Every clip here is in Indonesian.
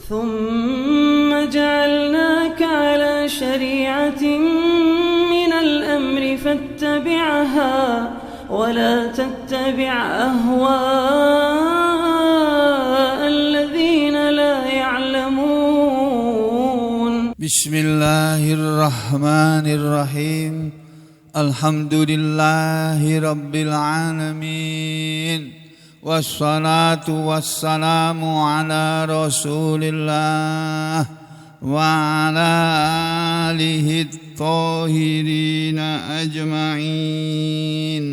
ثم جعلناك على شريعة من الأمر فاتبعها ولا تتبع أهواء الذين لا يعلمون. بسم الله الرحمن الرحيم. الحمد لله رب العالمين. والصلاة والسلام على رسول الله وعلى آله الطاهرين أجمعين.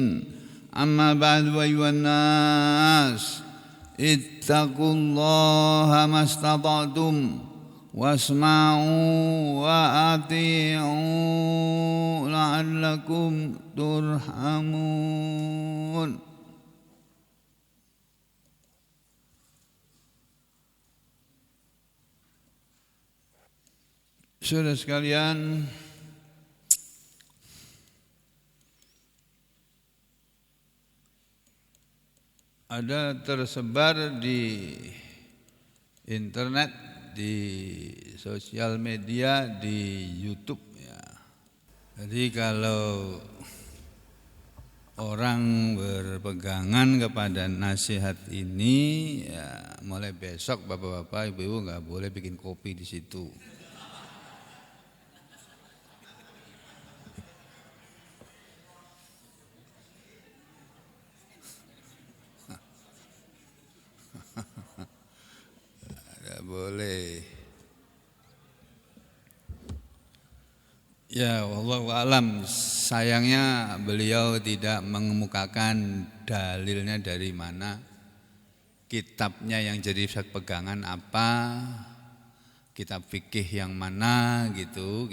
أما بعد أيها الناس اتقوا الله ما استطعتم واسمعوا وأطيعوا لعلكم ترحمون. Saudara sekalian, ada tersebar di internet, di sosial media, di YouTube ya. Jadi kalau orang berpegangan kepada nasihat ini, ya mulai besok bapak-bapak, ibu-ibu nggak boleh bikin kopi di situ. Boleh. Ya, wallahu alam. Sayangnya beliau tidak mengemukakan dalilnya dari mana, kitabnya yang jadi pegangan apa, kitab fikih yang mana gitu.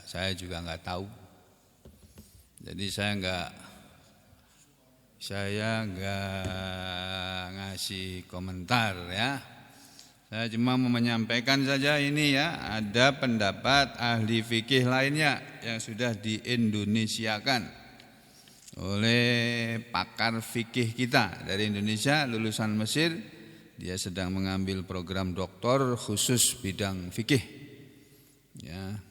Saya juga nggak tahu. Jadi saya nggak ngasih komentar ya. Saya cuma mau menyampaikan saja ini ya, ada pendapat ahli fikih lainnya yang sudah diindonesiakan oleh pakar fikih kita dari Indonesia, lulusan Mesir. Dia sedang mengambil program doktor khusus bidang fikih. Ya.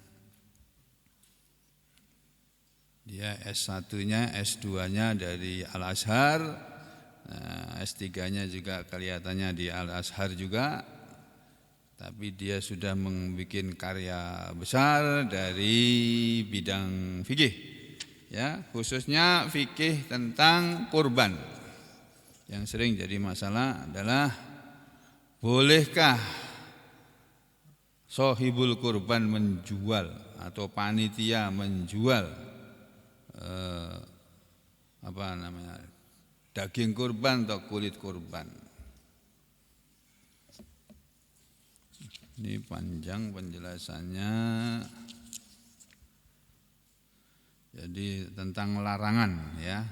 Dia S1-nya, S2-nya dari Al-Azhar, S3-nya juga kelihatannya di Al-Azhar juga. Tapi dia sudah membuat karya besar dari bidang fikih, ya, khususnya fikih tentang kurban. Yang sering jadi masalah adalah bolehkah sohibul kurban menjual atau panitia menjual daging kurban atau kulit kurban. Ini panjang penjelasannya. Jadi tentang larangan ya.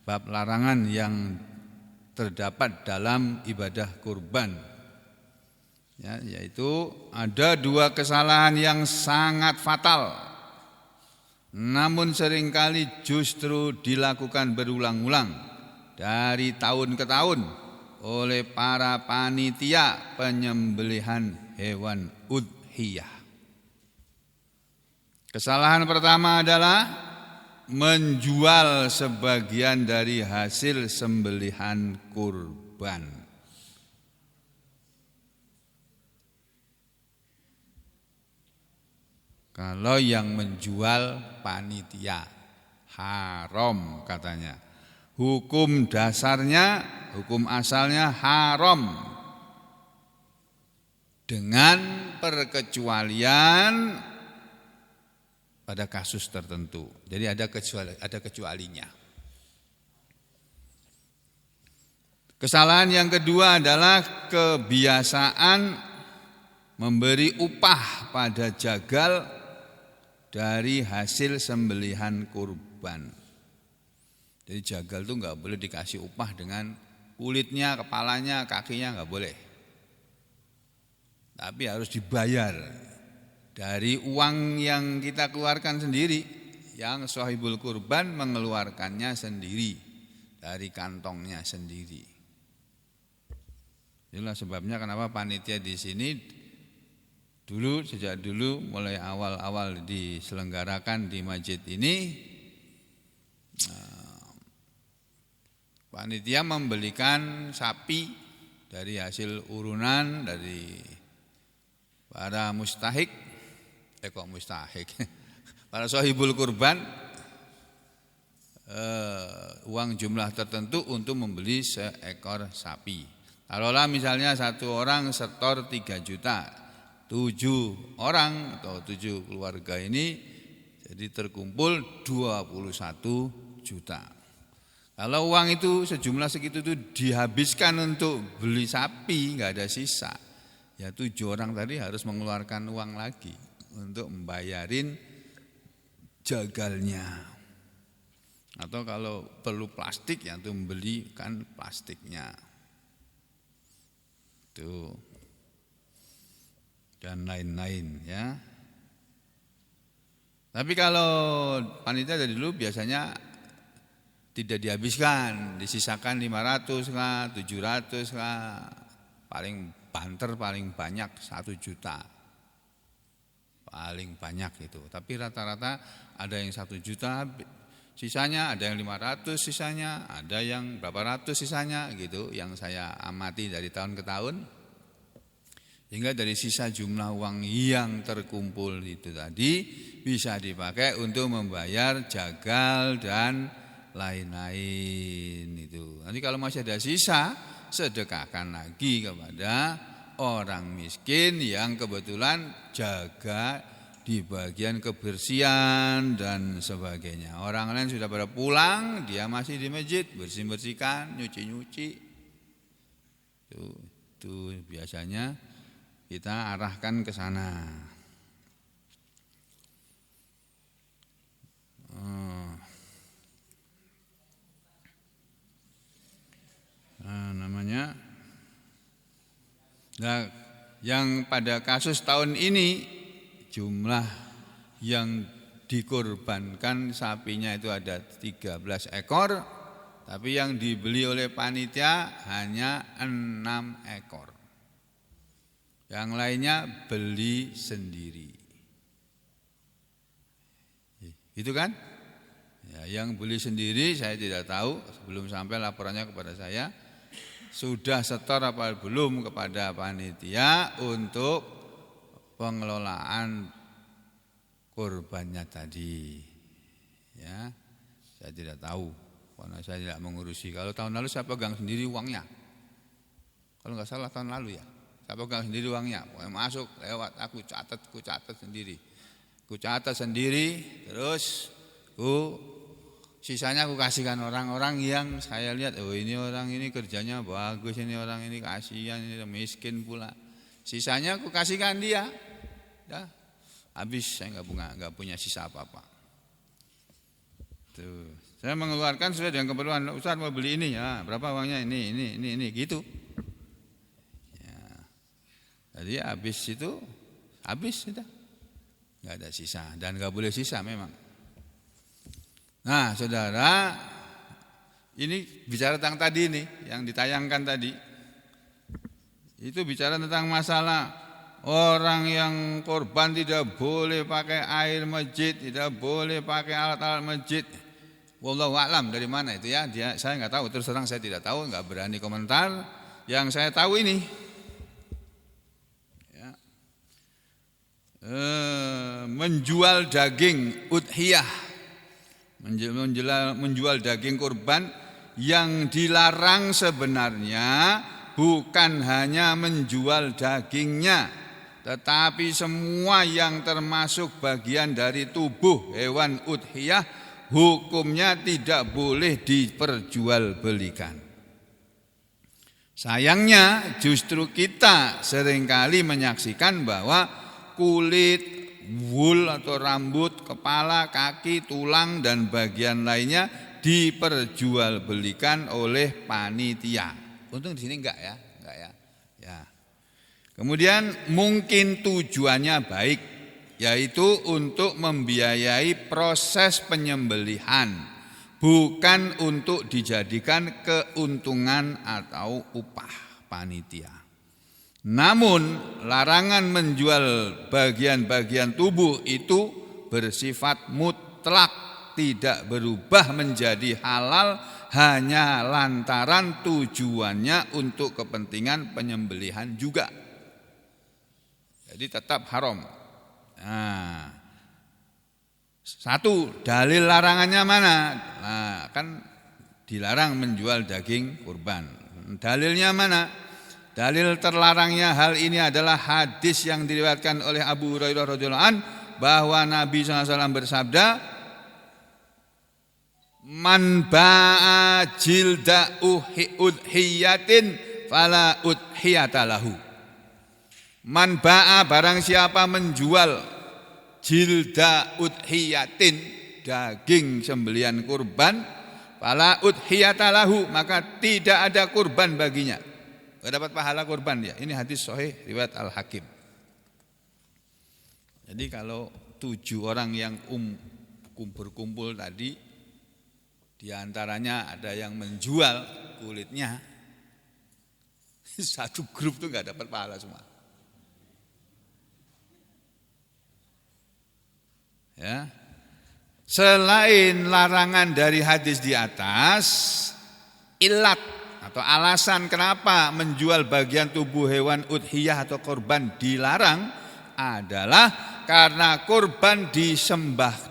Bab larangan yang terdapat dalam ibadah kurban. Ya, yaitu ada dua kesalahan yang sangat fatal. Namun seringkali justru dilakukan berulang-ulang dari tahun ke tahun oleh para panitia penyembelihan hewan udhiyah. Kesalahan pertama adalah menjual sebagian dari hasil sembelihan kurban. Kalau yang menjual panitia haram katanya. Hukum dasarnya, hukum asalnya haram. Dengan perkecualian pada kasus tertentu. Jadi ada kecualinya. Kesalahan yang kedua adalah kebiasaan memberi upah pada jagal dari hasil sembelihan kurban. Jadi jagal itu nggak boleh dikasih upah dengan kulitnya, kepalanya, kakinya nggak boleh. Tapi harus dibayar dari uang yang kita keluarkan sendiri, yang sahibul kurban mengeluarkannya sendiri dari kantongnya sendiri. Itulah sebabnya kenapa panitia di sini sejak dulu mulai awal-awal diselenggarakan di masjid ini, panitia membelikan sapi dari hasil urunan dari para mustahik, para sohibul kurban, uang jumlah tertentu untuk membeli seekor sapi. Taruhlah misalnya satu orang setor 3 juta, 7 orang atau 7 keluarga ini jadi terkumpul 21 juta. Kalau uang itu sejumlah segitu itu dihabiskan untuk beli sapi, nggak ada sisa, ya 7 orang tadi harus mengeluarkan uang lagi untuk membayarin jagalnya. Atau kalau perlu plastik ya untuk membelikan plastiknya. Itu dan lain-lain ya. Tapi kalau panitia dari dulu biasanya tidak dihabiskan, disisakan 500 kah, 700 kah, paling banter paling banyak 1 juta. Paling banyak itu. Tapi rata-rata ada yang 1 juta sisanya, ada yang 500 sisanya, ada yang berapa ratus sisanya gitu, yang saya amati dari tahun ke tahun. Hingga dari sisa jumlah uang yang terkumpul itu tadi bisa dipakai untuk membayar jagal dan lain-lain itu. Nanti kalau masih ada sisa, sedekahkan lagi kepada orang miskin yang kebetulan jaga di bagian kebersihan dan sebagainya. Orang lain sudah pada pulang, dia masih di masjid bersih-bersihkan, nyuci-nyuci. Itu biasanya kita arahkan ke sana. Nah, yang pada kasus tahun ini jumlah yang dikorbankan sapinya itu ada 13 ekor, tapi yang dibeli oleh panitia hanya 6 ekor. Yang lainnya beli sendiri. Itu kan? Ya, yang beli sendiri saya tidak tahu, sebelum sampai laporannya kepada saya, sudah setor apa belum kepada panitia untuk pengelolaan kurbannya tadi. Ya, saya tidak tahu karena saya tidak mengurusi. Kalau tahun lalu saya pegang sendiri uangnya. Kalau nggak salah tahun lalu ya, saya pegang sendiri uangnya. Pokoknya masuk lewat aku catat sendiri. Ku catat sendiri, terus sisanya aku kasihkan orang-orang yang saya lihat, oh ini orang ini kerjanya bagus, ini orang ini kasihan, ini miskin pula. Sisanya aku kasihkan dia. Ya, habis saya nggak punya sisa apa-apa. Tuh, saya mengeluarkan sesuai dengan keperluan. Ustaz mau beli ini ya, berapa uangnya ini gitu. Ya, jadi habis sudah, nggak ada sisa dan nggak boleh sisa memang. Nah, saudara, ini bicara tentang tadi nih yang ditayangkan tadi. Itu bicara tentang masalah orang yang korban tidak boleh pakai air masjid, tidak boleh pakai alat-alat masjid. Wallahu a'lam dari mana itu ya? Saya nggak tahu, terus terang saya tidak tahu, nggak berani komentar. Yang saya tahu ini, ya, menjual daging udhiyah, menjual daging kurban yang dilarang sebenarnya bukan hanya menjual dagingnya, tetapi semua yang termasuk bagian dari tubuh hewan udhiyah hukumnya tidak boleh diperjualbelikan. Sayangnya justru kita seringkali menyaksikan bahwa kulit, wool atau rambut, kepala, kaki, tulang dan bagian lainnya diperjualbelikan oleh panitia. Untung di sini enggak ya. Ya. Kemudian mungkin tujuannya baik, yaitu untuk membiayai proses penyembelihan, bukan untuk dijadikan keuntungan atau upah panitia. Namun larangan menjual bagian-bagian tubuh itu bersifat mutlak, tidak berubah menjadi halal hanya lantaran tujuannya untuk kepentingan penyembelihan juga. Jadi tetap haram. Nah, satu, dalil larangannya mana? Nah, kan dilarang menjual daging kurban. Dalilnya mana? Dalil terlarangnya hal ini adalah hadis yang diriwayatkan oleh Abu Hurairah radhiyallahu an bahwa Nabi SAW bersabda, "Man ba'a jilda udhiyatin fala udhiyata lahu." Man ba'a, barang siapa menjual jilda udhiyatin, daging sembelian kurban, fala udhiyata lahu, maka tidak ada kurban baginya. Tidak dapat pahala kurban dia. Ini hadis sahih riwayat Al-Hakim. Jadi kalau 7 orang yang berkumpul tadi, diantaranya ada yang menjual kulitnya, satu grup tuh nggak dapat pahala semua. Ya. Selain larangan dari hadis di atas, ilat atau alasan kenapa menjual bagian tubuh hewan udhiyah atau korban dilarang adalah karena kurban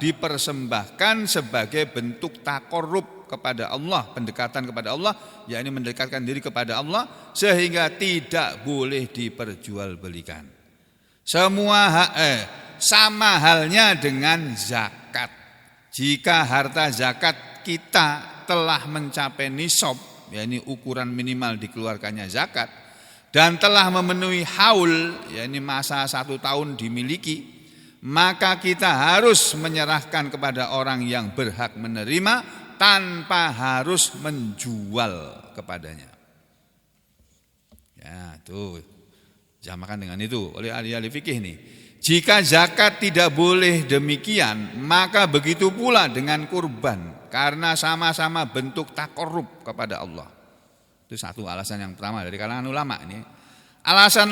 dipersembahkan sebagai bentuk takorrub kepada Allah, pendekatan kepada Allah, yakni mendekatkan diri kepada Allah, sehingga tidak boleh diperjualbelikan. Sama halnya dengan zakat. Jika harta zakat kita telah mencapai nisab, yakni ukuran minimal dikeluarkannya zakat, dan telah memenuhi haul, yakni masa 1 tahun dimiliki, maka kita harus menyerahkan kepada orang yang berhak menerima tanpa harus menjual kepadanya. Ya, tuh jamakan dengan itu oleh ahli-ahli fikih nih. Jika zakat tidak boleh demikian, maka begitu pula dengan kurban, karena sama-sama bentuk takorrub kepada Allah. Itu satu alasan yang pertama dari kalangan ulama ini. Alasan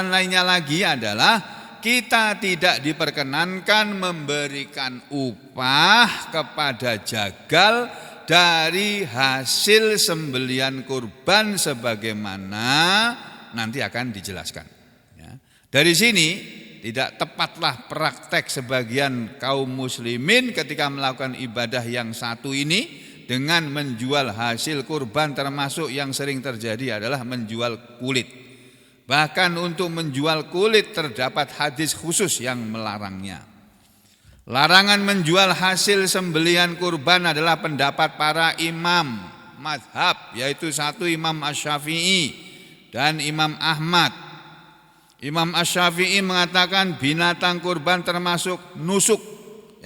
lainnya lagi adalah kita tidak diperkenankan memberikan upah kepada jagal dari hasil sembelian kurban sebagaimana nanti akan dijelaskan. Ya. Dari sini tidak tepatlah praktek sebagian kaum muslimin ketika melakukan ibadah yang satu ini dengan menjual hasil kurban, termasuk yang sering terjadi adalah menjual kulit. Bahkan untuk menjual kulit terdapat hadis khusus yang melarangnya. Larangan menjual hasil sembelian kurban adalah pendapat para imam mazhab, yaitu satu Imam Asy-Syafi'i dan Imam Ahmad. Imam Asy-Syafi'i mengatakan binatang kurban termasuk nusuk,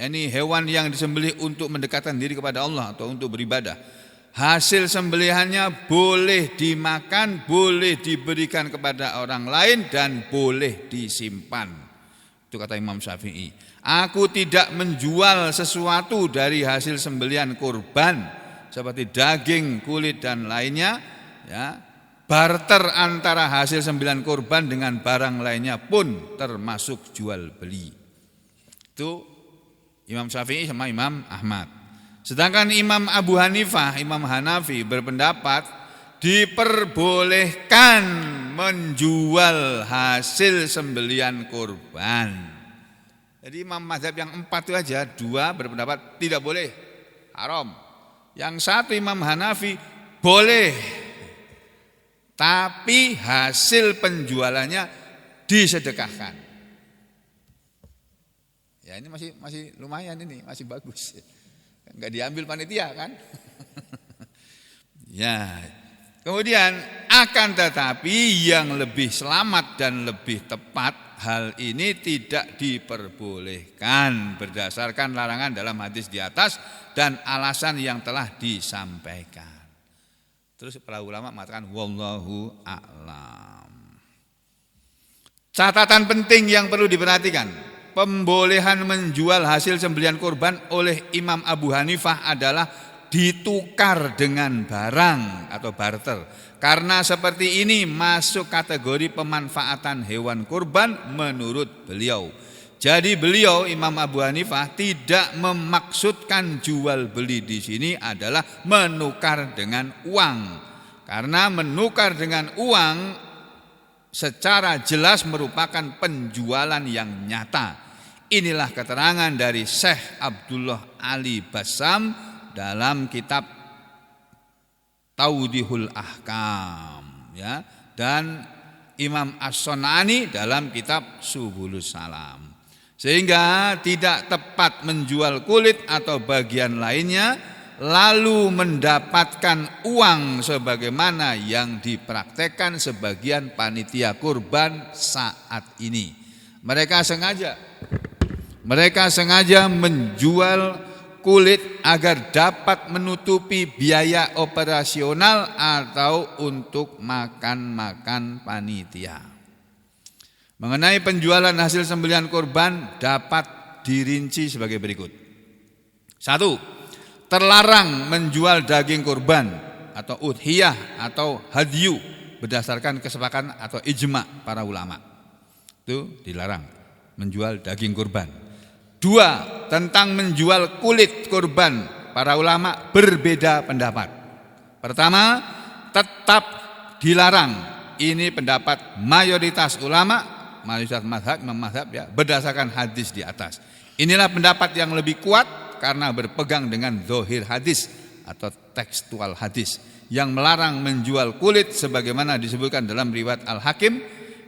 yakni hewan yang disembelih untuk mendekatkan diri kepada Allah atau untuk beribadah. Hasil sembelihannya boleh dimakan, boleh diberikan kepada orang lain, dan boleh disimpan. Itu kata Imam Syafi'i. Aku tidak menjual sesuatu dari hasil sembelihan kurban seperti daging, kulit dan lainnya, ya. Barter antara hasil sembelihan kurban dengan barang lainnya pun termasuk jual beli. Itu Imam Syafi'i sama Imam Ahmad. Sedangkan Imam Abu Hanifah, Imam Hanafi berpendapat diperbolehkan menjual hasil sembelian kurban. Jadi imam mazhab yang 4 itu aja, 2 berpendapat tidak boleh, haram. Yang satu Imam Hanafi boleh, tapi hasil penjualannya disedekahkan. Ya ini masih lumayan, ini masih bagus. Enggak diambil panitia kan? Ya. Kemudian akan tetapi yang lebih selamat dan lebih tepat, hal ini tidak diperbolehkan berdasarkan larangan dalam hadis di atas dan alasan yang telah disampaikan. Terus para ulama mengatakan wallahu a'lam. Catatan penting yang perlu diperhatikan, pembolehan menjual hasil sembelihan kurban oleh Imam Abu Hanifah adalah ditukar dengan barang atau barter. Karena seperti ini masuk kategori pemanfaatan hewan kurban menurut beliau. Jadi beliau Imam Abu Hanifah tidak memaksudkan jual beli di sini adalah menukar dengan uang. Karena menukar dengan uang secara jelas merupakan penjualan yang nyata. Inilah keterangan dari Syekh Abdullah Ali Bassam dalam kitab Tawdihul Ahkam, ya, dan Imam As-Sunani dalam kitab Subulus Salam. Sehingga tidak tepat menjual kulit atau bagian lainnya lalu mendapatkan uang sebagaimana yang dipraktekkan sebagian panitia kurban saat ini. Mereka sengaja menjual kulit agar dapat menutupi biaya operasional atau untuk makan-makan panitia. Mengenai penjualan hasil sembelihan kurban dapat dirinci sebagai berikut. 1. Terlarang menjual daging kurban atau udhiyah atau hadyu berdasarkan kesepakatan atau ijma para ulama. Itu dilarang menjual daging kurban. 2. Tentang menjual kulit kurban, para ulama berbeda pendapat. Pertama, tetap dilarang. Ini pendapat mayoritas ulama, mayoritas mazhab ya, berdasarkan hadis di atas. Inilah pendapat yang lebih kuat karena berpegang dengan zahir hadis atau tekstual hadis yang melarang menjual kulit sebagaimana disebutkan dalam riwayat Al-Hakim,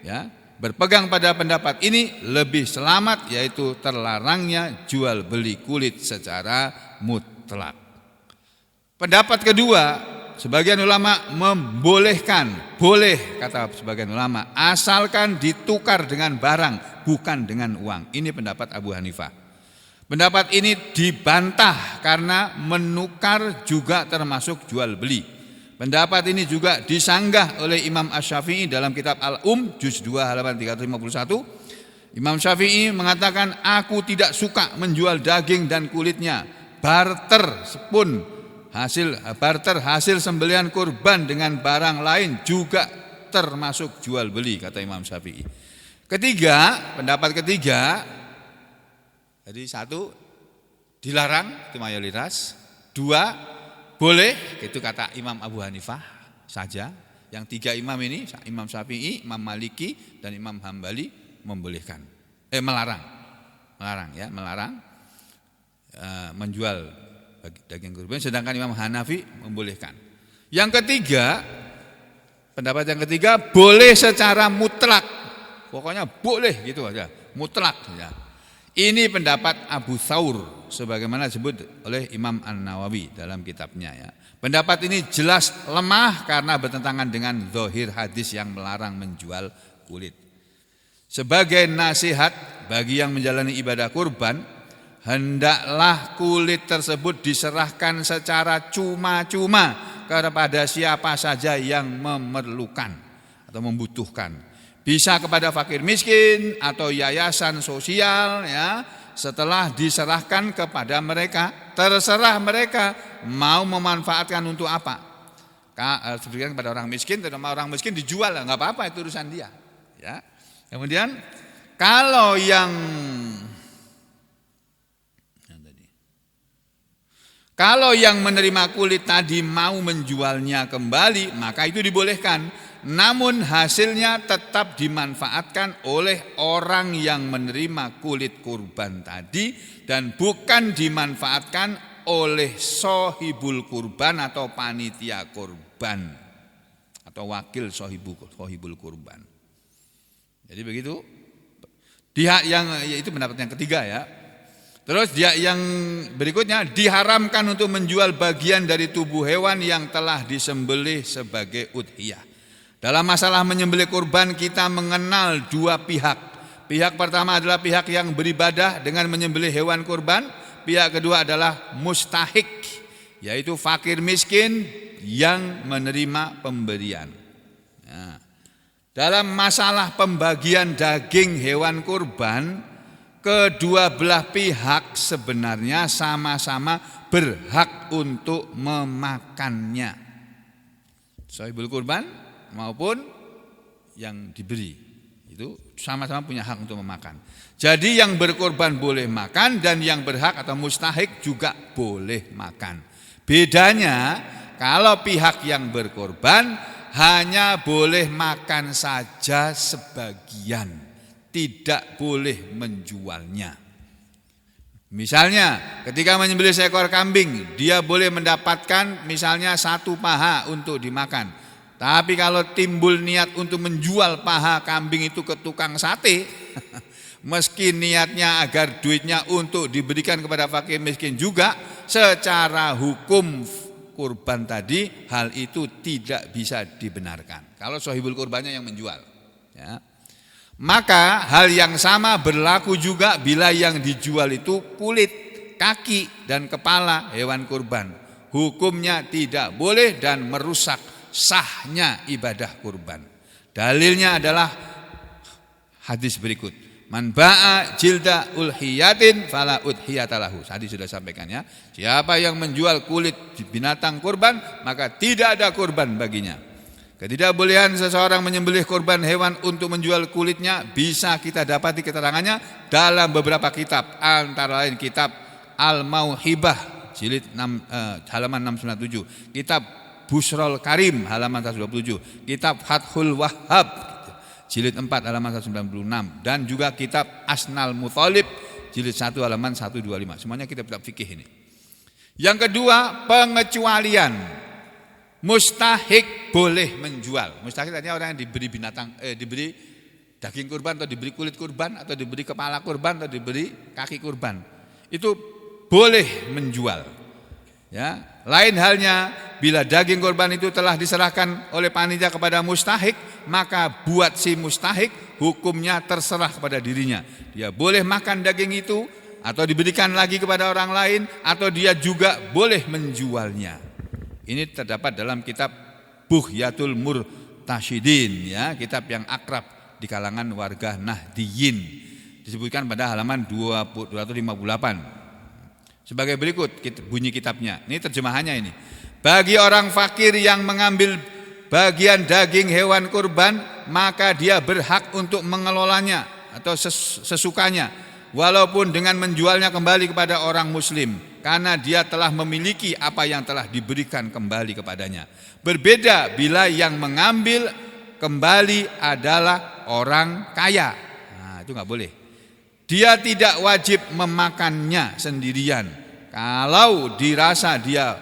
ya. Berpegang pada pendapat ini lebih selamat, yaitu terlarangnya jual beli kulit secara mutlak. Pendapat kedua, sebagian ulama membolehkan, boleh kata sebagian ulama, asalkan ditukar dengan barang bukan dengan uang. Ini pendapat Abu Hanifah. Pendapat ini dibantah karena menukar juga termasuk jual beli. Pendapat ini juga disanggah oleh Imam Asy-Syafi'i dalam kitab Al-Um juz 2 halaman 351. Imam Syafi'i mengatakan, aku tidak suka menjual daging dan kulitnya. Barter hasil sembelihan kurban dengan barang lain juga termasuk jual beli, kata Imam Syafi'i. Pendapat ketiga, jadi 1 dilarang, itu mayoritas. 2 boleh, itu kata Imam Abu Hanifah saja. Yang 3 imam ini, Imam Syafi'i, Imam Maliki, dan Imam Hambali membolehkan. Melarang menjual daging kurban, sedangkan Imam Hanafi membolehkan. Yang ketiga, pendapat yang ketiga, boleh secara mutlak. Pokoknya boleh gitu aja, mutlak ya. Ini pendapat Abu Thawr sebagaimana disebut oleh Imam An-Nawawi dalam kitabnya ya. Pendapat ini jelas lemah karena bertentangan dengan zahir hadis yang melarang menjual kulit. Sebagai nasihat bagi yang menjalani ibadah kurban, hendaklah kulit tersebut diserahkan secara cuma-cuma kepada siapa saja yang memerlukan atau membutuhkan. Bisa kepada fakir miskin atau yayasan sosial ya. Setelah diserahkan kepada mereka, terserah mereka mau memanfaatkan untuk apa. Seperti kepada orang miskin, orang miskin dijual, nggak apa-apa, itu urusan dia. Ya. Kemudian kalau yang menerima kulit tadi mau menjualnya kembali, maka itu dibolehkan. Namun hasilnya tetap dimanfaatkan oleh orang yang menerima kulit kurban tadi dan bukan dimanfaatkan oleh sohibul kurban atau panitia kurban atau wakil sohibul kurban. Jadi begitu. Itu pendapat yang ketiga ya. Terus yang berikutnya, diharamkan untuk menjual bagian dari tubuh hewan yang telah disembelih sebagai udhiyah. Dalam masalah menyembelih kurban kita mengenal 2 pihak. Pihak pertama adalah pihak yang beribadah dengan menyembelih hewan kurban. Pihak kedua adalah mustahik, yaitu fakir miskin yang menerima pemberian. Nah, dalam masalah pembagian daging hewan kurban, kedua belah pihak sebenarnya sama-sama berhak untuk memakannya. Shahibul kurban maupun yang diberi itu sama-sama punya hak untuk memakan. Jadi yang berkorban boleh makan dan yang berhak atau mustahik juga boleh makan. Bedanya kalau pihak yang berkorban hanya boleh makan saja sebagian, tidak boleh menjualnya. Misalnya ketika menyembelih seekor kambing, dia boleh mendapatkan misalnya 1 paha untuk dimakan. Tapi kalau timbul niat untuk menjual paha kambing itu ke tukang sate, meski niatnya agar duitnya untuk diberikan kepada fakir miskin juga, secara hukum kurban tadi hal itu tidak bisa dibenarkan. Kalau shahibul kurbannya yang menjual, ya. Maka hal yang sama berlaku juga bila yang dijual itu kulit, kaki dan kepala hewan kurban. Hukumnya tidak boleh dan merusak sahnya ibadah kurban. Dalilnya adalah hadis berikut. Man ba'a jilda ulhiyatin fala udhiyatalahu. Tadi sudah sampaikan ya. Siapa yang menjual kulit binatang kurban, maka tidak ada kurban baginya. Ketidakbolehan seseorang menyembelih kurban hewan untuk menjual kulitnya bisa kita dapati keterangannya dalam beberapa kitab, antara lain kitab Al-Mauhibah jilid 6, halaman 697, kitab Busrul Karim halaman 127, kitab Fathul Wahhab jilid 4 halaman 196, dan juga kitab Asnal Muthalib jilid 1 halaman 125. Semuanya kitab-kitab fikih ini. Yang kedua, pengecualian. Mustahik boleh menjual. Mustahik artinya orang yang diberi diberi daging kurban atau diberi kulit kurban atau diberi kepala kurban atau diberi kaki kurban. Itu boleh menjual. Ya, lain halnya bila daging kurban itu telah diserahkan oleh panitia kepada mustahik, maka buat si mustahik hukumnya terserah kepada dirinya. Dia boleh makan daging itu atau diberikan lagi kepada orang lain, atau dia juga boleh menjualnya. Ini terdapat dalam kitab Bughyatul Murtasyidin, ya, kitab yang akrab di kalangan warga Nahdiyin. Disebutkan pada halaman 258. Sebagai berikut bunyi kitabnya. Ini terjemahannya ini. Bagi orang fakir yang mengambil bagian daging hewan kurban, maka dia berhak untuk mengelolanya atau sesukanya, walaupun dengan menjualnya kembali kepada orang muslim, karena dia telah memiliki apa yang telah diberikan kembali kepadanya. Berbeda bila yang mengambil kembali adalah orang kaya. Nah, itu enggak boleh. Dia tidak wajib memakannya sendirian. Kalau dirasa dia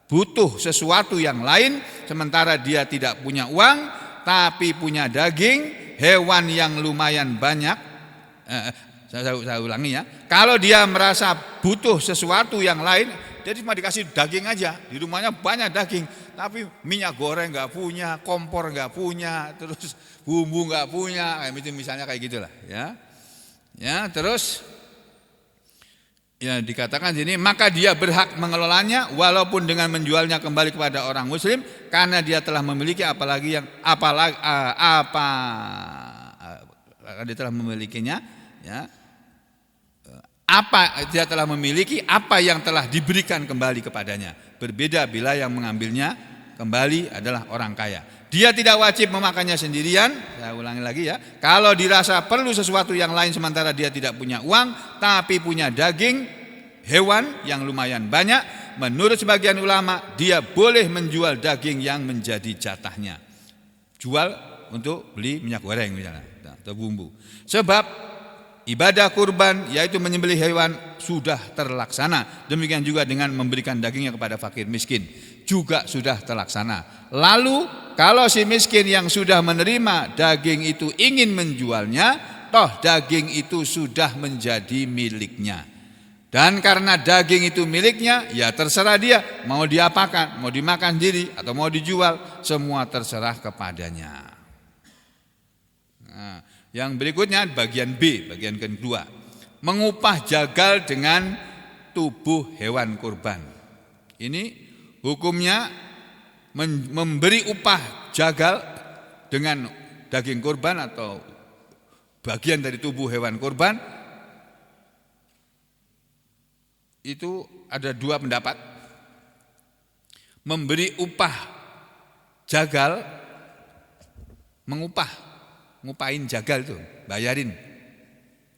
butuh sesuatu yang lain, sementara dia tidak punya uang tapi punya daging hewan yang lumayan banyak, saya ulangi ya. Kalau dia merasa butuh sesuatu yang lain, jadi cuma dikasih daging aja. Di rumahnya banyak daging, tapi minyak goreng nggak punya, kompor nggak punya, terus bumbu nggak punya, kayak misalnya kayak gitulah, ya. Ya, terus ya dikatakan sini, maka dia berhak mengelolanya walaupun dengan menjualnya kembali kepada orang muslim, karena dia telah memiliki dia telah memilikinya, ya. Dia telah memiliki apa yang telah diberikan kembali kepadanya. Berbeda bila yang mengambilnya kembali adalah orang kaya. Dia tidak wajib memakannya sendirian. Saya ulangi lagi ya. Kalau dirasa perlu sesuatu yang lain sementara dia tidak punya uang tapi punya daging hewan yang lumayan banyak, menurut sebagian ulama dia boleh menjual daging yang menjadi jatahnya. Jual untuk beli minyak goreng misalnya atau bumbu. Sebab ibadah kurban, yaitu menyembelih hewan, sudah terlaksana. Demikian juga dengan memberikan dagingnya kepada fakir miskin, juga sudah terlaksana. Lalu kalau si miskin yang sudah menerima daging itu ingin menjualnya, toh daging itu sudah menjadi miliknya. Dan karena daging itu miliknya, ya terserah dia mau diapakan, mau dimakan sendiri atau mau dijual, semua terserah kepadanya. Nah, yang berikutnya bagian B, bagian kedua. Mengupah jagal dengan tubuh hewan kurban. Ini hukumnya memberi upah jagal dengan daging kurban atau bagian dari tubuh hewan kurban itu ada dua pendapat. Memberi upah jagal, ngupain jagal itu, bayarin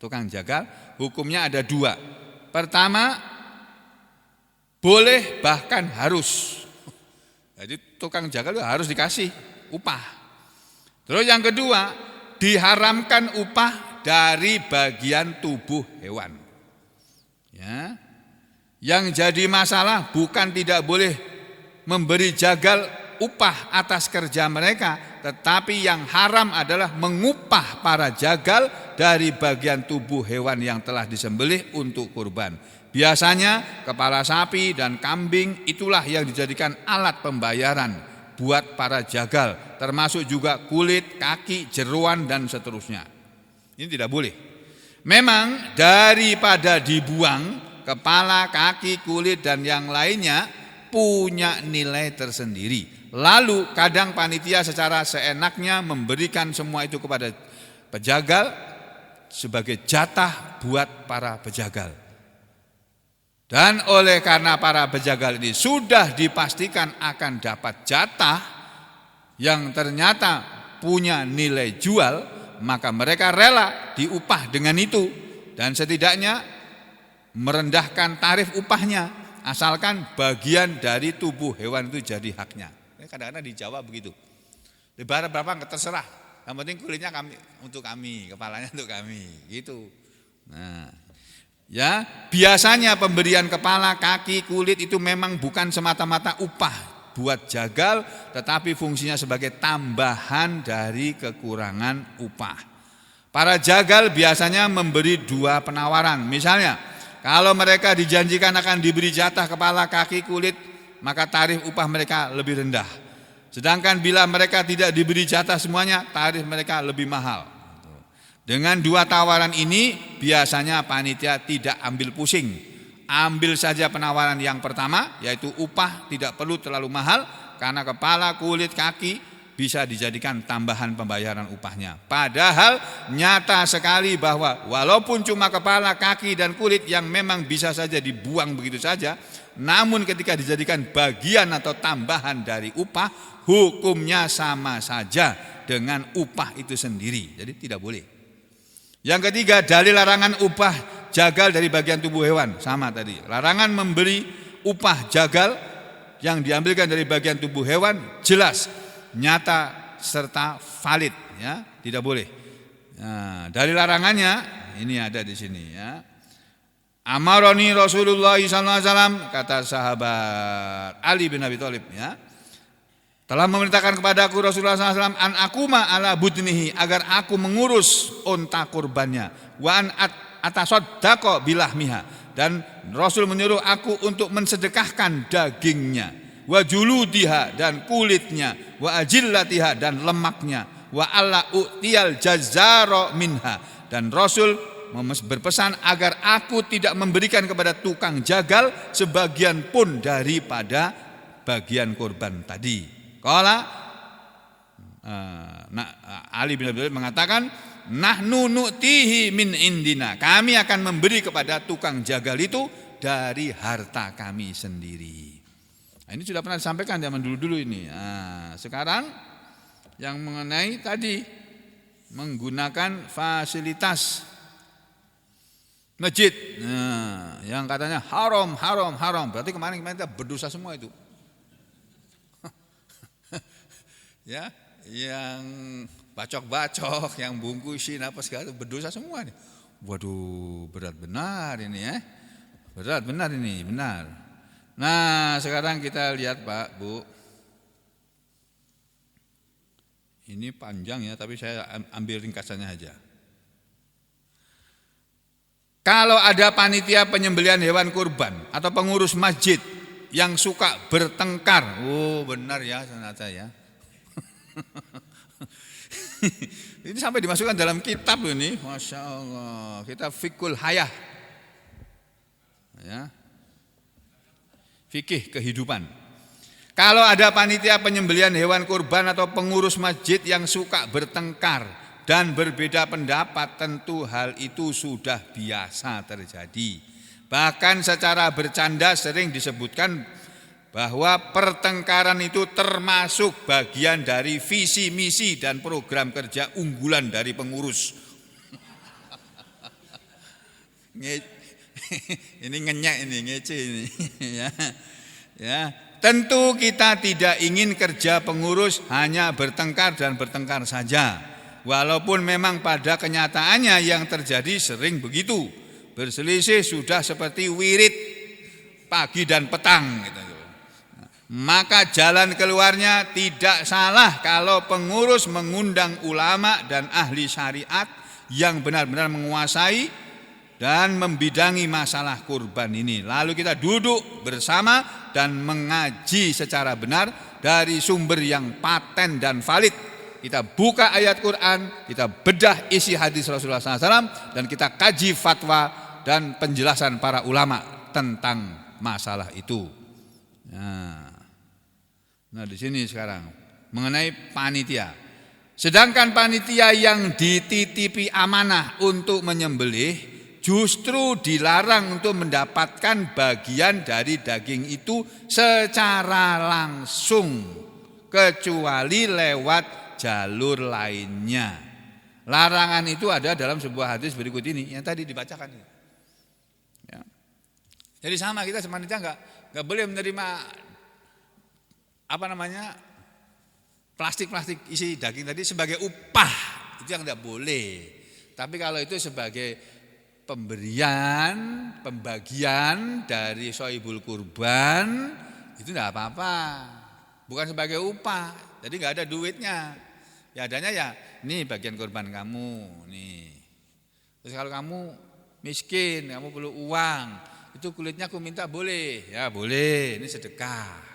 tukang jagal, hukumnya ada dua. Pertama, boleh bahkan harus. Jadi tukang jagal itu harus dikasih upah. Terus yang kedua, diharamkan upah dari bagian tubuh hewan. Ya. Yang jadi masalah bukan tidak boleh memberi jagal upah atas kerja mereka, tetapi yang haram adalah mengupah para jagal dari bagian tubuh hewan yang telah disembelih untuk kurban. Biasanya kepala sapi dan kambing itulah yang dijadikan alat pembayaran buat para jagal, termasuk juga kulit, kaki, jeroan dan seterusnya. Ini tidak boleh. Memang daripada dibuang, kepala, kaki, kulit dan yang lainnya punya nilai tersendiri. Lalu kadang panitia secara seenaknya memberikan semua itu kepada pejagal sebagai jatah buat para pejagal. Dan oleh karena para pejagal ini sudah dipastikan akan dapat jatah yang ternyata punya nilai jual, maka mereka rela diupah dengan itu dan setidaknya merendahkan tarif upahnya. Asalkan bagian dari tubuh hewan itu jadi haknya. Kadang-kadang di Jawa begitu. Lebaran berapa terserah. Yang penting kulitnya untuk kami, kepalanya untuk kami, gitu. Nah, ya biasanya pemberian kepala, kaki, kulit itu memang bukan semata-mata upah buat jagal, tetapi fungsinya sebagai tambahan dari kekurangan upah. Para jagal biasanya memberi dua penawaran. Misalnya, kalau mereka dijanjikan akan diberi jatah kepala, kaki, kulit, maka tarif upah mereka lebih rendah. Sedangkan bila mereka tidak diberi jatah semuanya, tarif mereka lebih mahal. Dengan dua tawaran ini, biasanya panitia tidak ambil pusing. Ambil saja penawaran yang pertama, yaitu upah tidak perlu terlalu mahal, karena kepala, kulit, kaki bisa dijadikan tambahan pembayaran upahnya. Padahal nyata sekali bahwa walaupun cuma kepala, kaki dan kulit yang memang bisa saja dibuang begitu saja, namun ketika dijadikan bagian atau tambahan dari upah, hukumnya sama saja dengan upah itu sendiri. Jadi tidak boleh. Yang ketiga, dalil larangan upah jagal dari bagian tubuh hewan, sama tadi. Larangan memberi upah jagal yang diambilkan dari bagian tubuh hewan jelas, nyata serta valid, ya, tidak boleh. Nah, dari larangannya ini ada di sini, ya. Amaroni Rasulullah SAW, kata sahabat Ali bin Abi Thalib, ya, telah memerintahkan kepadaku Rasulullah SAW an akuma ala budnihi, agar aku mengurus unta kurbannya, wa an atasaddaqa bilahmiha, dan Rasul menyuruh aku untuk mensedekahkan dagingnya, wa juludiha dan kulitnya, wa ajillatiha dan lemaknya, wa alla u'tiyal jazzaro minha, dan Rasul berpesan agar aku tidak memberikan kepada tukang jagal sebagian pun daripada bagian kurban tadi. Ali bin Abi Thalib mengatakan, nahnu nu'tihi min indina, kami akan memberi kepada tukang jagal itu dari harta kami sendiri. Nah, ini sudah pernah disampaikan zaman dulu-dulu ini. Nah, sekarang yang mengenai tadi menggunakan fasilitas masjid, nah, yang katanya haram, berarti kemarin kita berdosa semua itu. Ya, yang bacok-bacok, yang bungkusin apa segala berdosa semua nih. Waduh, berat benar ini, ya. Berat benar ini, benar. Nah, sekarang kita lihat Pak, Bu. Ini panjang ya, tapi saya ambil ringkasannya aja. Kalau ada panitia penyembelihan hewan kurban atau pengurus masjid yang suka bertengkar, oh benar ya ternyata ya. Ini sampai dimasukkan dalam kitab ini, Masya Allah. Kitab Fiqhul Hayah, ya. Fikih kehidupan. Kalau ada panitia penyembelihan hewan kurban atau pengurus masjid yang suka bertengkar dan berbeda pendapat, tentu hal itu sudah biasa terjadi. Bahkan secara bercanda sering disebutkan bahwa pertengkaran itu termasuk bagian dari visi misi dan program kerja unggulan dari pengurus. Ini ngenyek ini, ngece ini. Ya. Tentu kita tidak ingin kerja pengurus hanya bertengkar dan bertengkar saja. Walaupun memang pada kenyataannya yang terjadi sering begitu. Berselisih sudah seperti wirid pagi dan petang gitu. Maka jalan keluarnya tidak salah kalau pengurus mengundang ulama dan ahli syariat yang benar-benar menguasai dan membidangi masalah kurban ini. Lalu kita duduk bersama dan mengaji secara benar dari sumber yang paten dan valid. Kita buka ayat Quran, kita bedah isi hadis Rasulullah SAW, dan kita kaji fatwa dan penjelasan para ulama tentang masalah itu. Nah di sini sekarang mengenai panitia. Sedangkan panitia yang dititipi amanah untuk menyembelih justru dilarang untuk mendapatkan bagian dari daging itu secara langsung, kecuali lewat jalur lainnya. Larangan itu ada dalam sebuah hadis berikut ini yang tadi dibacakan ini. Ya. Jadi sama, kita panitia nggak boleh menerima plastik isi daging tadi sebagai upah, itu yang tidak boleh. Tapi kalau itu sebagai pembagian dari sohibul kurban, itu tidak apa-apa, bukan sebagai upah. Jadi nggak ada duitnya, ya adanya ya nih bagian kurban kamu nih. Terus kalau kamu miskin, kamu perlu uang, itu kulitnya aku minta boleh, ya boleh, ini sedekah.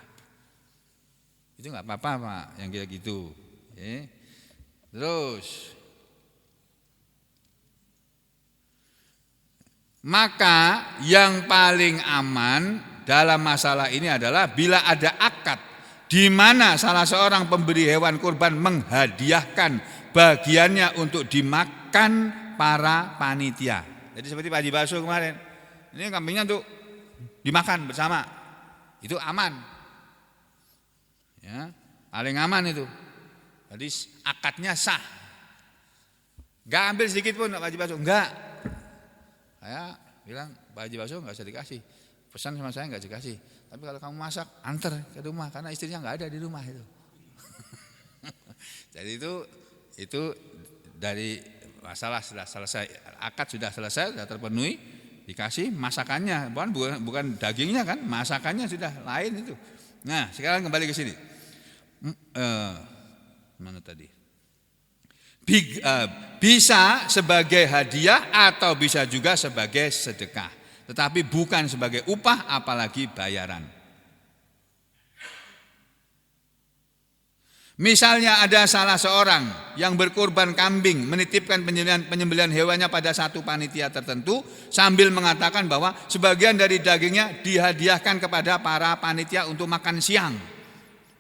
Itu nggak apa-apa Pak, yang kayak gitu. Terus, maka yang paling aman dalam masalah ini adalah bila ada akad di mana salah seorang pemberi hewan kurban menghadiahkan bagiannya untuk dimakan para panitia. Jadi seperti Pak Haji Baso kemarin, ini kambingnya untuk dimakan bersama, itu aman. Ya, paling aman itu. Jadi akadnya sah. Enggak ambil sedikit pun Pak Haji Baso, enggak. Saya bilang Pak Haji Baso enggak usah dikasih. Pesan sama saya enggak dikasih. Tapi kalau kamu masak, antar ke rumah karena istrinya enggak ada di rumah itu. Jadi itu dari masalah sudah selesai, akad sudah selesai, sudah terpenuhi, dikasih masakannya, bukan dagingnya kan, masakannya sudah lain itu. Nah, sekarang kembali ke sini. Mana tadi? Bisa sebagai hadiah atau bisa juga sebagai sedekah, tetapi bukan sebagai upah apalagi bayaran. Misalnya ada salah seorang yang berkurban kambing, menitipkan penyembelihan hewannya pada satu panitia tertentu sambil mengatakan bahwa sebagian dari dagingnya dihadiahkan kepada para panitia untuk makan siang.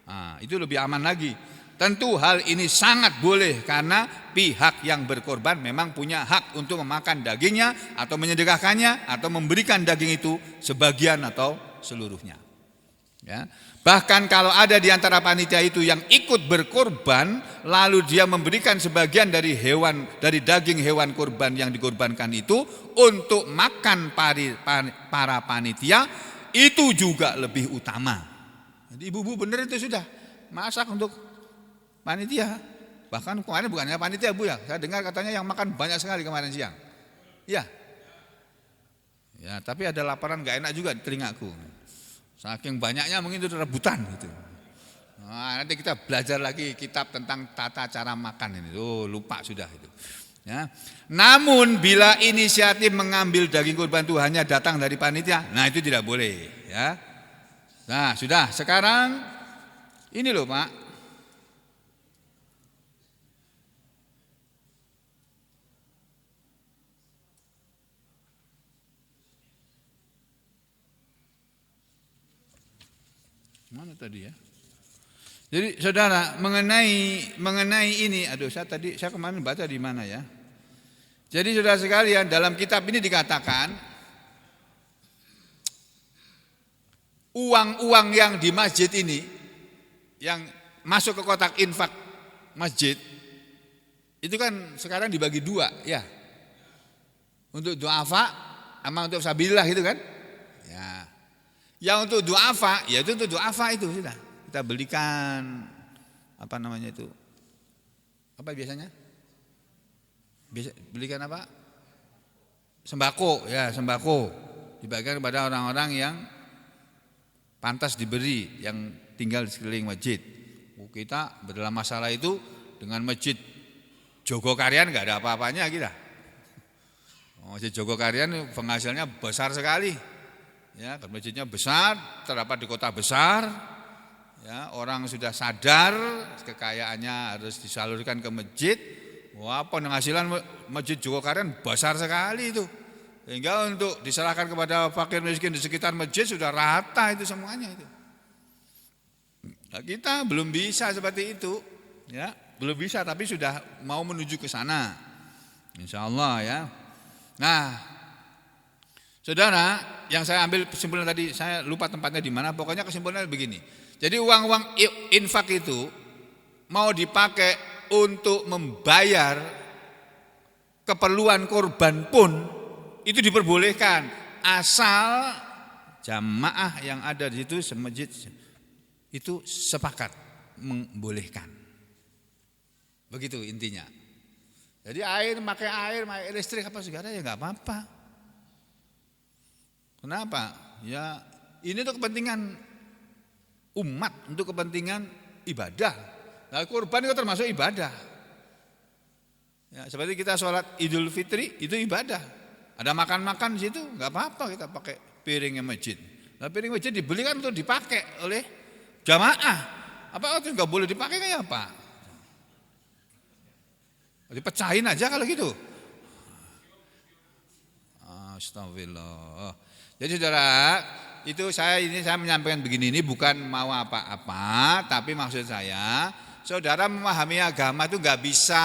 Nah, itu lebih aman lagi. Tentu hal ini sangat boleh karena pihak yang berkorban memang punya hak untuk memakan dagingnya atau menyedekahkannya atau memberikan daging itu sebagian atau seluruhnya. Ya. Bahkan kalau ada di antara panitia itu yang ikut berkorban lalu dia memberikan sebagian dari daging hewan kurban yang dikorbankan itu untuk makan para panitia, itu juga lebih utama. Jadi ibu-ibu benar itu sudah masak untuk panitia. Bahkan kemarin bukannya panitia Bu ya, saya dengar katanya yang makan banyak sekali kemarin siang. Iya. Ya, tapi ada laporan gak enak juga di telingaku. Saking banyaknya mungkin itu rebutan gitu. Nah, nanti kita belajar lagi kitab tentang tata cara makan ini. Oh, lupa sudah itu. Ya. Namun bila inisiatif mengambil daging kurban itu hanya datang dari panitia, nah itu tidak boleh, ya. Nah, sudah. Sekarang ini loh, Pak. Mana tadi ya? Jadi saudara mengenai ini, saya kemarin baca di mana ya? Jadi saudara sekalian, dalam kitab ini dikatakan uang-uang yang di masjid ini yang masuk ke kotak infak masjid itu kan sekarang dibagi dua ya. Untuk du'afa sama untuk sabilillah gitu kan? Ya. Yang untuk du'afa, ya itu untuk du'afa itu sudah. Kita belikan apa namanya itu? Apa biasanya? Belikan apa? Sembako, ya sembako. Dibagikan kepada orang-orang yang pantas diberi, yang tinggal di sekeliling masjid. Kita dalam masalah itu dengan masjid Jogokarian enggak ada apa-apanya kita. Masjid Jogokarian penghasilnya besar sekali. Ya, masjidnya besar, terdapat di kota besar. Ya, orang sudah sadar kekayaannya harus disalurkan ke masjid. Wah, penghasilan masjid Jogokarian besar sekali itu. Sehingga untuk diserahkan kepada fakir miskin di sekitar masjid sudah rata itu semuanya itu. Nah, kita belum bisa seperti itu, ya, belum bisa tapi sudah mau menuju ke sana. Insyaallah ya. Nah, saudara, yang saya ambil kesimpulan tadi, saya lupa tempatnya di mana, pokoknya kesimpulannya begini. Jadi uang-uang infak itu mau dipakai untuk membayar keperluan korban pun itu diperbolehkan asal jamaah yang ada di situ semajid itu sepakat membolehkan. Begitu intinya. Jadi pakai air listrik apa segala ya enggak apa-apa. Kenapa? Ya ini untuk kepentingan umat, untuk kepentingan ibadah. Nah, kurban itu termasuk ibadah. Ya, seperti kita sholat Idul Fitri itu ibadah. Ada makan-makan di situ, enggak apa-apa kita pakai piringnya masjid. Nah, piring masjid dibeli kan untuk dipakai oleh jamaah. Apa itu enggak boleh dipakai kayak apa? Dipecahin aja kalau gitu. Astagfirullah. Jadi saudara, itu saya menyampaikan begini, ini bukan mau apa-apa, tapi maksud saya, saudara memahami agama itu enggak bisa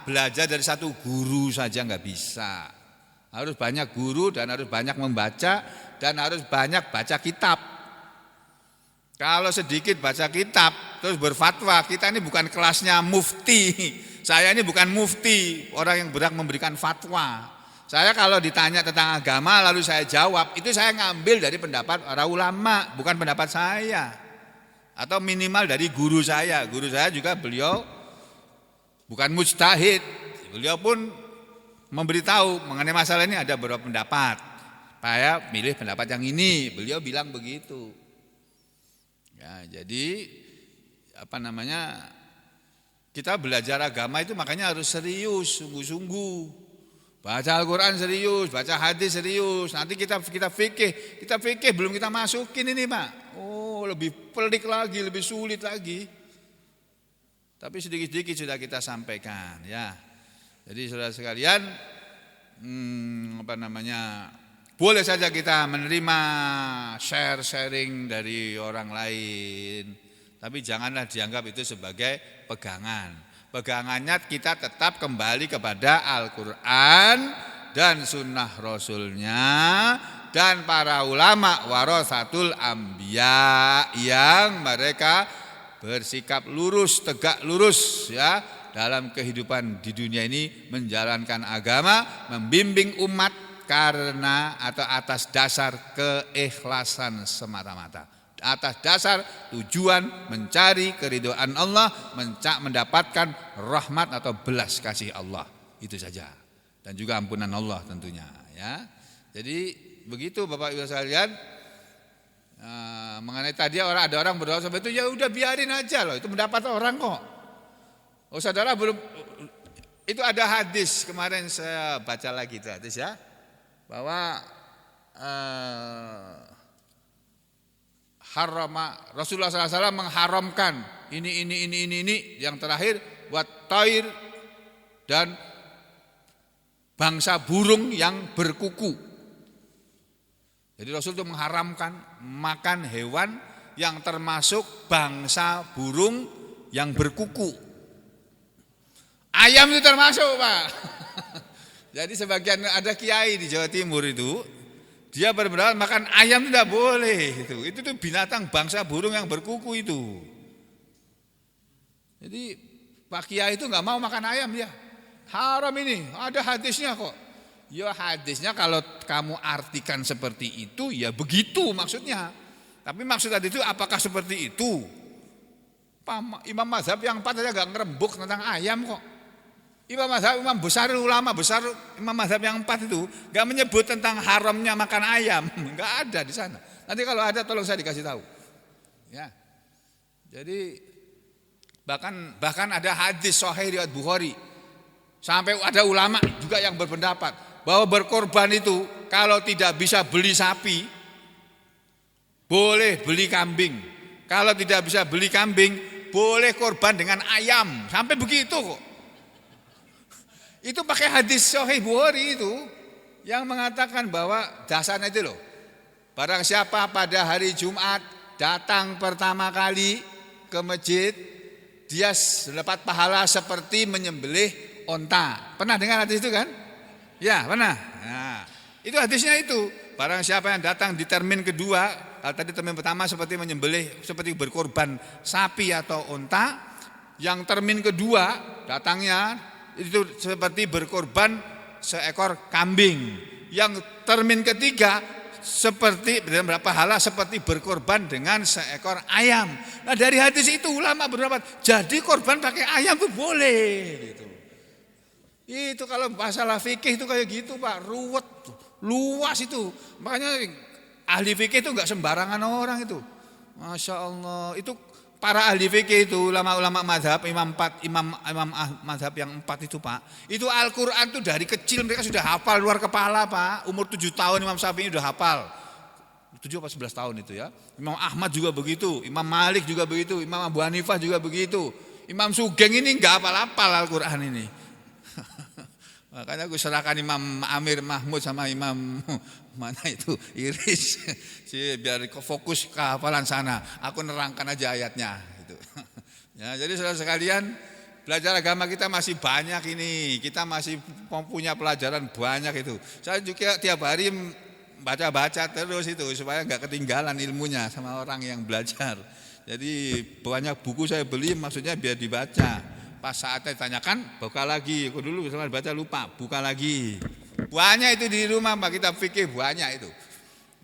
belajar dari satu guru saja, enggak bisa. Harus banyak guru dan harus banyak membaca dan harus banyak baca kitab. Kalau sedikit baca kitab terus berfatwa, kita ini bukan kelasnya mufti. Saya ini bukan mufti, orang yang berhak memberikan fatwa. Saya kalau ditanya tentang agama lalu saya jawab, itu saya ngambil dari pendapat para ulama, bukan pendapat saya. Atau minimal dari guru saya. Guru saya juga beliau bukan mujtahid. Beliau pun memberitahu mengenai masalah ini ada beberapa pendapat. Saya milih pendapat yang ini, beliau bilang begitu. Ya, jadi apa namanya? Kita belajar agama itu makanya harus serius, sungguh-sungguh. Baca Al-Qur'an serius, baca hadis serius. Nanti kita fikih belum kita masukin ini, Pak. Oh, lebih pelik lagi, lebih sulit lagi. Tapi sedikit-sedikit sudah kita sampaikan, ya. Jadi saudara sekalian, boleh saja kita menerima sharing dari orang lain, tapi janganlah dianggap itu sebagai pegangan. Pegangannya kita tetap kembali kepada Al-Quran dan sunnah Rasulnya dan para ulama warasatul anbiya yang mereka bersikap lurus, tegak lurus ya dalam kehidupan di dunia ini, menjalankan agama, membimbing umat karena atau atas dasar keikhlasan semata-mata, atas dasar tujuan mencari keridhaan Allah, mendapatkan rahmat atau belas kasih Allah, itu saja, dan juga ampunan Allah tentunya ya. Jadi begitu Bapak Ibu sekalian. Mengenai tadi ada orang berdoa seperti itu, ya udah biarin aja loh, itu mendapat orang kok. Oh saudara, belum itu ada hadis kemarin saya baca lagi itu hadis ya, bahwa Rasulullah SAW mengharamkan ini yang terakhir buat tair dan bangsa burung yang berkuku. Jadi Rasul itu mengharamkan makan hewan yang termasuk bangsa burung yang berkuku. Ayam itu termasuk, Pak. Jadi sebagian ada kiai di Jawa Timur itu, Dia berpendapat makan ayam tidak boleh. Itu tuh binatang bangsa burung yang berkuku itu. Jadi Pak Kiai itu nggak mau makan ayam ya. Haram ini, ada hadisnya kok. Ya hadisnya kalau kamu artikan seperti itu ya begitu maksudnya. Tapi maksud tadi itu apakah seperti itu? Imam mazhab yang 4 aja gak ngerembuk tentang ayam kok. Imam besar, ulama besar, imam mazhab yang 4 itu gak menyebut tentang haramnya makan ayam. Gak ada di sana. Nanti kalau ada tolong saya dikasih tahu. Ya. Jadi bahkan ada hadis sahih riwayat Bukhari. Sampai ada ulama juga yang berpendapat bahwa berkorban itu kalau tidak bisa beli sapi, boleh beli kambing. Kalau tidak bisa beli kambing, boleh korban dengan ayam. Sampai begitu kok. Itu pakai hadis sahih Bukhari itu yang mengatakan bahwa dasarnya itu loh. Barang siapa pada hari Jumat datang pertama kali ke masjid, dia dapat pahala seperti menyembelih onta. Pernah dengar hadis itu kan? Ya, pernah. Nah, itu hadisnya itu. Barang siapa yang datang di termin kedua, kalau tadi termin pertama seperti menyembelih, seperti berkorban sapi atau onta, yang termin kedua datangnya itu seperti berkorban seekor kambing. Yang termin ketiga seperti berapa pahala seperti berkorban dengan seekor ayam. Nah, dari hadis itu ulama berpendapat, jadi korban pakai ayam itu boleh gitu. Itu kalau masalah fikih itu kayak gitu Pak, ruwet, luas itu. Makanya ahli fikih itu enggak sembarangan orang itu. Masya Allah, itu para ahli fikih itu ulama-ulama mazhab imam mazhab yang 4 itu Pak. Itu Al-Qur'an tuh dari kecil mereka sudah hafal luar kepala Pak. Umur 7 tahun Imam Syafi'i udah hafal. 7 atau 11 tahun itu ya. Imam Ahmad juga begitu, Imam Malik juga begitu, Imam Abu Hanifah juga begitu. Imam Sugeng ini enggak hafal-hafal Al-Qur'an ini. Makanya aku serahkan Imam Amir Mahmud sama Imam mana itu Iris biar fokus ke hafalan sana. Aku nerangkan aja ayatnya gitu. Ya, jadi saudara sekalian, belajar agama kita masih banyak ini. Kita masih punya pelajaran banyak itu. Saya juga tiap hari baca-baca terus itu supaya enggak ketinggalan ilmunya sama orang yang belajar. Jadi banyak buku saya beli maksudnya biar dibaca. Pas saatnya ditanyakan, buka lagi. Aku dulu sama baca lupa, buka lagi. Banyak itu di rumah Pak, kita fikih banyak itu.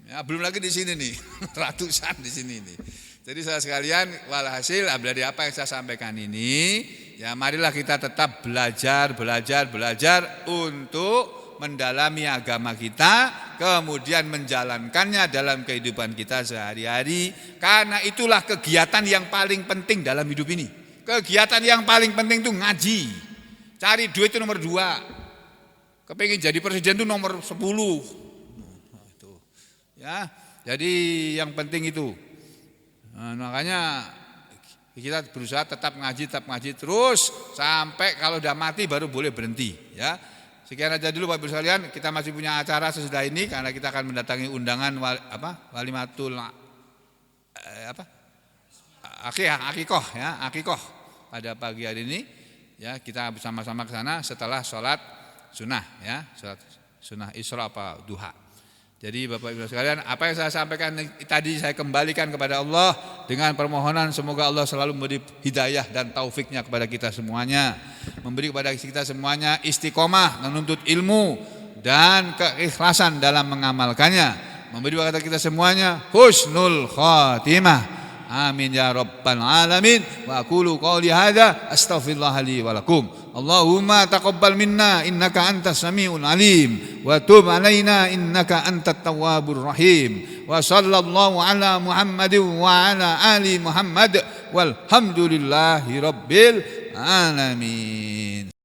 Ya, belum lagi di sini nih, ratusan di sini nih. Jadi saudara sekalian, walhasil dari apa yang saya sampaikan ini, ya marilah kita tetap belajar untuk mendalami agama kita, kemudian menjalankannya dalam kehidupan kita sehari-hari. Karena itulah kegiatan yang paling penting dalam hidup ini. Kegiatan yang paling penting itu ngaji. Cari duit itu nomor 2. Kepengin jadi presiden itu nomor 10. Itu. Ya, jadi yang penting itu. Nah, makanya kita berusaha tetap ngaji terus sampai kalau udah mati baru boleh berhenti, ya. Sekian aja dulu Bapak Ibu sekalian, kita masih punya acara sesudah ini karena kita akan mendatangi undangan walimatul akikoh pada pagi hari ini, ya kita bersama-sama ke sana setelah sholat sunnah, ya sholat sunnah Isra apa duha. Jadi Bapak Ibu sekalian, apa yang saya sampaikan tadi saya kembalikan kepada Allah dengan permohonan semoga Allah selalu memberi hidayah dan taufiknya kepada kita semuanya, memberi kepada kita semuanya istiqomah menuntut ilmu dan keikhlasan dalam mengamalkannya, memberi kepada kita semuanya husnul khatimah. Amin ya rabbal alamin. Wa aqulu qouli hadza astaghfirullah li wa lakum. Allahumma taqabbal minna innaka antas samiul alim wa tub alaina innaka antat tawwabur rahim. Wa sallallahu ala Muhammadin wa ala ali Muhammad walhamdulillahi rabbil alamin.